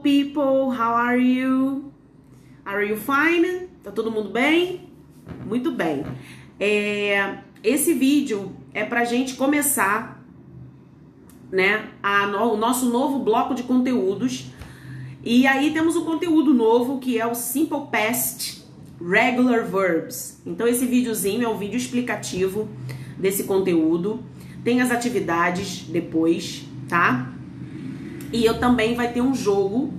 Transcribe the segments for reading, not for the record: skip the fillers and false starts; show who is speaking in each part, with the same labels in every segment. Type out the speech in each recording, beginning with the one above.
Speaker 1: People, how are you? Are you fine? Tá todo mundo bem? Muito bem. Esse vídeo é pra gente começar, né, o nosso novo bloco de conteúdos. E aí temos um conteúdo novo que é o Simple Past Regular Verbs. Então esse videozinho é um vídeo explicativo desse conteúdo. Tem as atividades depois, tá? E eu também vai ter um jogo,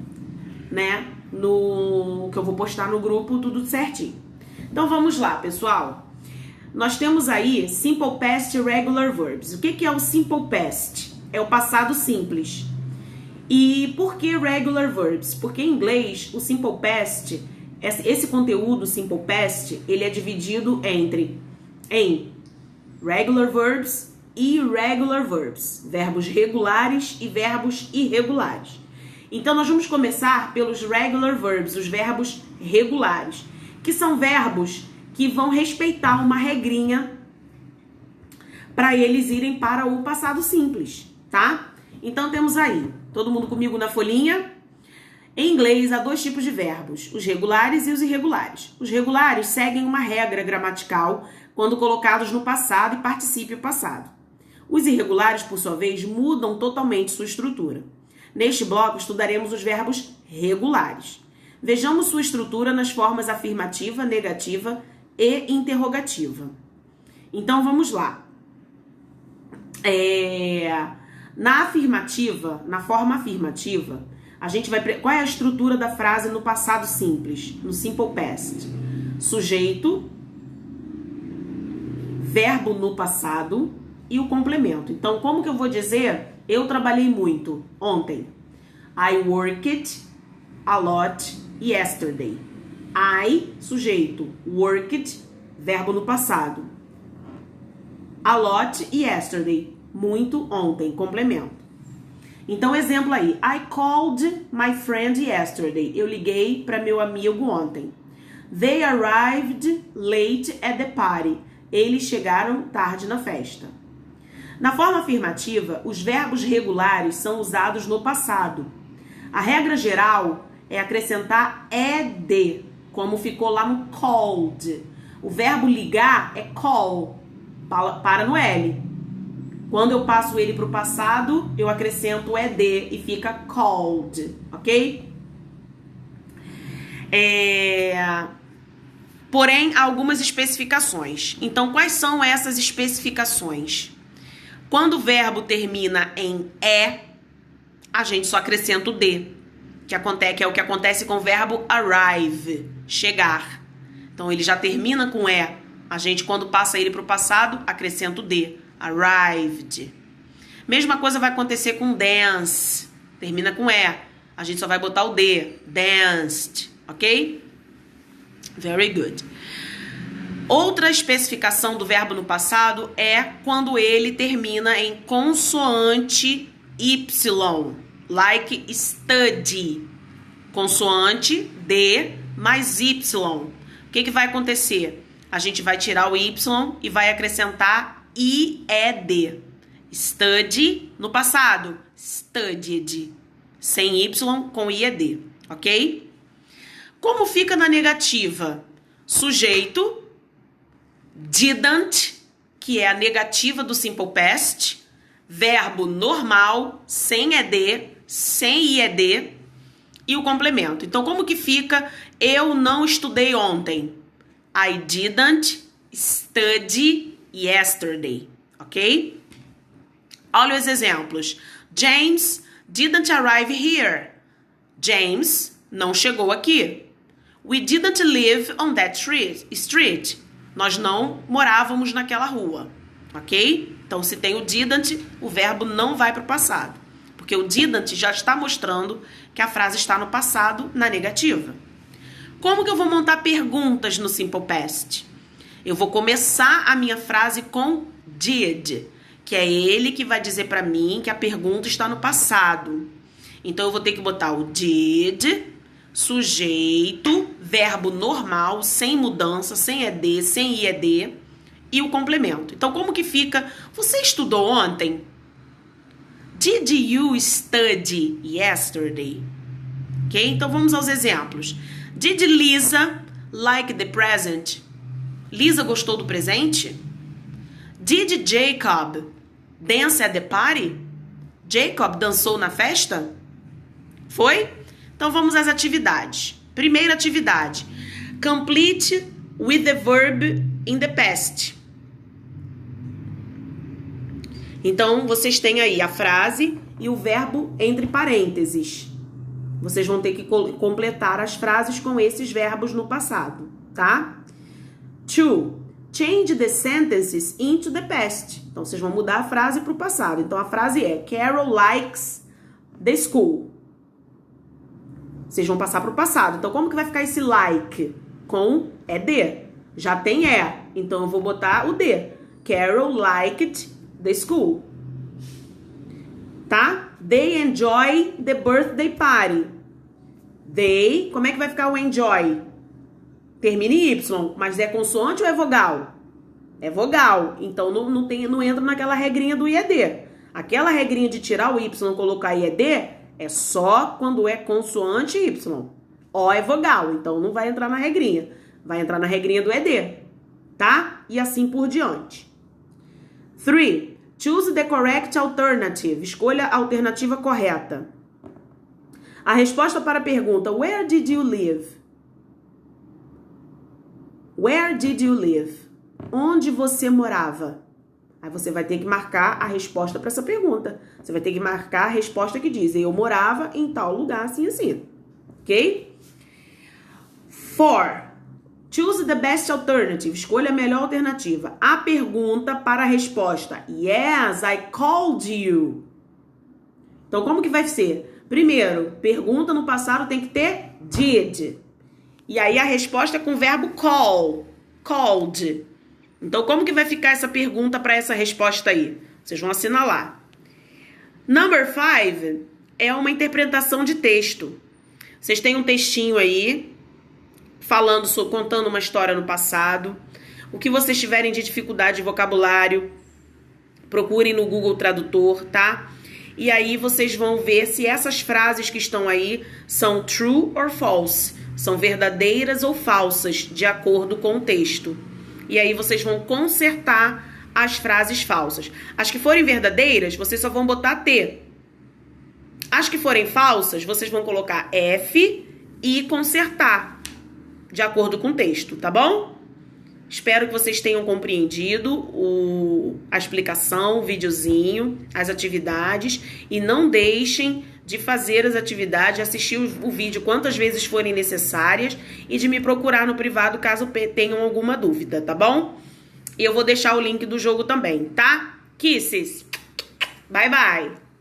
Speaker 1: né, que eu vou postar no grupo, tudo certinho. Então vamos lá, pessoal. Nós temos aí Simple Past Regular Verbs. O que é o Simple Past? É o passado simples. E por que Regular Verbs? Porque em inglês, o Simple Past, esse conteúdo Simple Past, ele é dividido em Regular Verbs e Irregular Verbs, verbos regulares e verbos irregulares. Então nós vamos começar pelos Regular Verbs, os verbos regulares, que são verbos que vão respeitar uma regrinha para eles irem para o passado simples, tá? Então temos aí, todo mundo comigo na folhinha? Em inglês há dois tipos de verbos, os regulares e os irregulares. Os regulares seguem uma regra gramatical quando colocados no passado e particípio passado. Os irregulares, por sua vez, mudam totalmente sua estrutura. Neste bloco estudaremos os verbos regulares. Vejamos sua estrutura nas formas afirmativa, negativa e interrogativa. Então vamos lá. Na forma afirmativa, a gente vai... Qual é a estrutura da frase no passado simples? No Simple Past. Sujeito, verbo no passado e o complemento. Então, como que eu vou dizer? Eu trabalhei muito ontem. I worked a lot yesterday. I, sujeito. Worked, verbo no passado. A lot yesterday. Muito ontem, complemento. Então, exemplo aí. I called my friend yesterday. Eu liguei para meu amigo ontem. They arrived late at the party. Eles chegaram tarde na festa. Na forma afirmativa, os verbos regulares são usados no passado. A regra geral é acrescentar ed, como ficou lá no called. O verbo ligar é call, para no L. Quando eu passo ele para o passado, eu acrescento ed e fica called, ok? Porém, há algumas especificações. Então, quais são essas especificações? Quando o verbo termina em e, a gente só acrescenta o d, que é o que acontece com o verbo arrive, chegar. Então, ele já termina com e. A gente, quando passa ele para o passado, acrescenta o d, arrived. Mesma coisa vai acontecer com dance, termina com e. A gente só vai botar o d, danced, ok? Very good. Outra especificação do verbo no passado é quando ele termina em consoante Y, like study. Consoante D mais Y. O que vai acontecer? A gente vai tirar o Y e vai acrescentar IED. Study no passado, studied. Sem Y com IED, ok? Como fica na negativa? Sujeito, didn't, que é a negativa do Simple Past, verbo normal, sem ED, sem IED, e o complemento. Então, como que fica? Eu não estudei ontem. I didn't study yesterday, ok? Olha os exemplos. James didn't arrive here. James não chegou aqui. We didn't live on that street. Nós não morávamos naquela rua, ok? Então, se tem o didn't, o verbo não vai para o passado. Porque o didn't já está mostrando que a frase está no passado, na negativa. Como que eu vou montar perguntas no Simple Past? Eu vou começar a minha frase com did, que é ele que vai dizer para mim que a pergunta está no passado. Então, eu vou ter que botar o did, sujeito, verbo normal, sem mudança, sem ED, sem IED, e o complemento. Então, como que fica? Você estudou ontem? Did you study yesterday? Ok? Então vamos aos exemplos. Did Lisa like the present? Lisa gostou do presente? Did Jacob dance at the party? Jacob dançou na festa? Foi? Então vamos às atividades. Primeira atividade. Complete with the verb in the past. Então vocês têm aí a frase e o verbo entre parênteses. Vocês vão ter que completar as frases com esses verbos no passado, tá? 2. Change the sentences into the past. Então, vocês vão mudar a frase para o passado. Então, a frase é Carol likes the school. Vocês vão passar para o passado. Então, como que vai ficar esse like? Com ED. Já tem E. Então, eu vou botar o D. Carol liked the school. Tá? They enjoy the birthday party. They, como é que vai ficar o enjoy? Termina em Y, mas é consoante ou é vogal? É vogal, então não entra naquela regrinha do IED. Aquela regrinha de tirar o Y e colocar IED é só quando é consoante Y. O é vogal, então não vai entrar na regrinha. Vai entrar na regrinha do ED, tá? E assim por diante. 3. Choose the correct alternative. Escolha a alternativa correta. A resposta para a pergunta Where did you live? Where did you live? Onde você morava? Aí você vai ter que marcar a resposta para essa pergunta. Você vai ter que marcar a resposta que diz eu morava em tal lugar, assim, assim. Ok? 4. Choose the best alternative. Escolha a melhor alternativa. A pergunta para a resposta. Yes, I called you. Então, como que vai ser? Primeiro, pergunta no passado tem que ter did. E aí a resposta é com o verbo call. Called. Então, como que vai ficar essa pergunta para essa resposta aí? Vocês vão assinalar. Number 5 é uma interpretação de texto. Vocês têm um textinho aí, contando uma história no passado. O que vocês tiverem de dificuldade de vocabulário, procurem no Google Tradutor, tá? E aí vocês vão ver se essas frases que estão aí são true or false. São verdadeiras ou falsas, de acordo com o texto. E aí vocês vão consertar as frases falsas. As que forem verdadeiras, vocês só vão botar T. As que forem falsas, vocês vão colocar F e consertar, de acordo com o texto, tá bom? Espero que vocês tenham compreendido a explicação, o videozinho, as atividades. E não deixem de fazer as atividades, assistir o vídeo quantas vezes forem necessárias e de me procurar no privado caso tenham alguma dúvida, tá bom? E eu vou deixar o link do jogo também, tá? Kisses! Bye, bye!